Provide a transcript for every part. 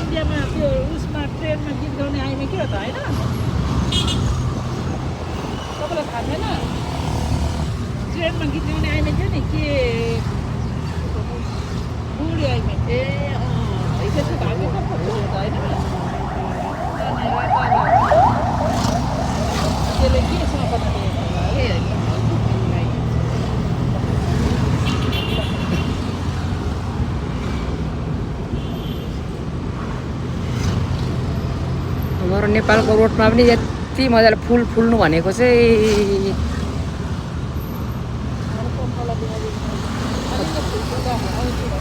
इन्डियामा त्यो उसमा ट्रेनमा गीत गाउने आइमा के हो त होइन तपाईँलाई थाहा छैन ट्रेनमा गीत गाउने आइमा थियो नि के बुढी आइमा ए त्यसको भाग्य कस्तो थियो त होइन त्यसले के सपना दिएको हाम्रो नेपालको रोडमा पनि यति मजाले फुल फुल्नु भनेको चाहिँ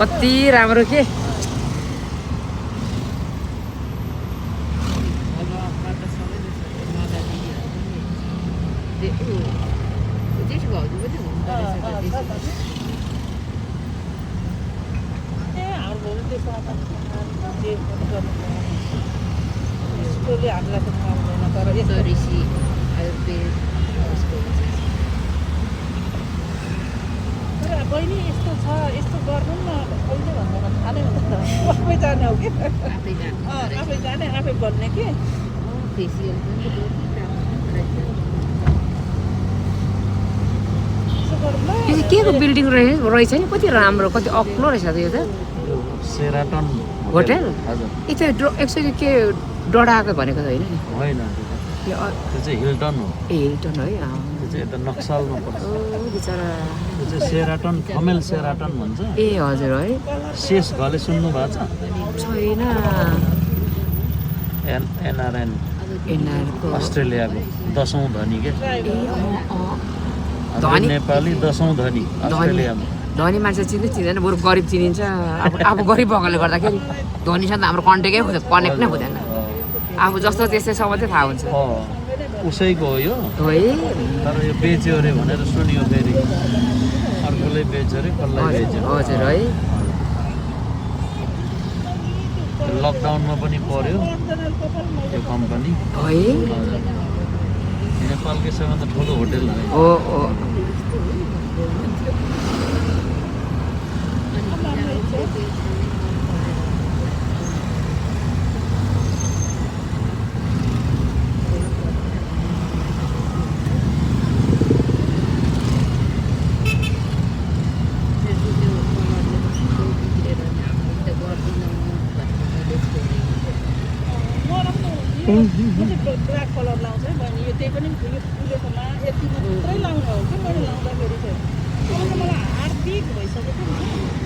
कति राम्रो के स्कुलले हामीलाई त थाहा हुँदैन तर यस्तो ऋषि आयुर्वेद तर बहिनी यस्तो छ यस्तो गर्नु न कहिले भन्दा थाहा नै हुन्छ आफै जाने हो कि आफै जाने आफै भन्ने कि फेसियल के को बिल्डिङ रहेछ नि कति राम्रो कति अग्लो रहेछ त यो त सेराटन होटेल हजुर एक्चुअली के डडाको भनेको त होइन नि होइन त्यो चाहिँ हिल्टन हो ए हिल्टन है त्यो चाहिँ यता नक्सलमा पर्छ बिचरा त्यो चाहिँ सेराटन फमेल सेराटन भन्छ ए हजुर है शेष घले सुन्नु भएको छ छैन एनआरएन एनआरको अस्ट्रेलियाको 10औं धनी के धनी नेपाली 10औं धनी अस्ट्रेलियामा धनी मान्छे चिन्दै चिन्दैन बरु गरिब चिनिन्छ अब गरिब भएकोले गर्दाखेरि धनीसँग त हाम्रो कन्ट्याक्टै हुँदैन कनेक्ट नै हुँदैन आफू जस्तो त्यस्तैसँग मात्रै थाहा हुन्छ उसैको हो यो है तर यो बेच्यो अरे भनेर सुनियो फेरि अर्कोले बेच्यो अरे कसलाई बेच्यो हजुर है लकडाउनमा पनि पर्यो यो कम्पनी है नेपालकै सबैभन्दा ठुलो होटेल हो ब्ल्याक कलर लाउँछ है बहिनी यो त्यही पनि फुलेकोमा यति मात्रै लाउने हो कि मैले लाउँदाखेरि चाहिँ मलाई हार्दिक भइसकेको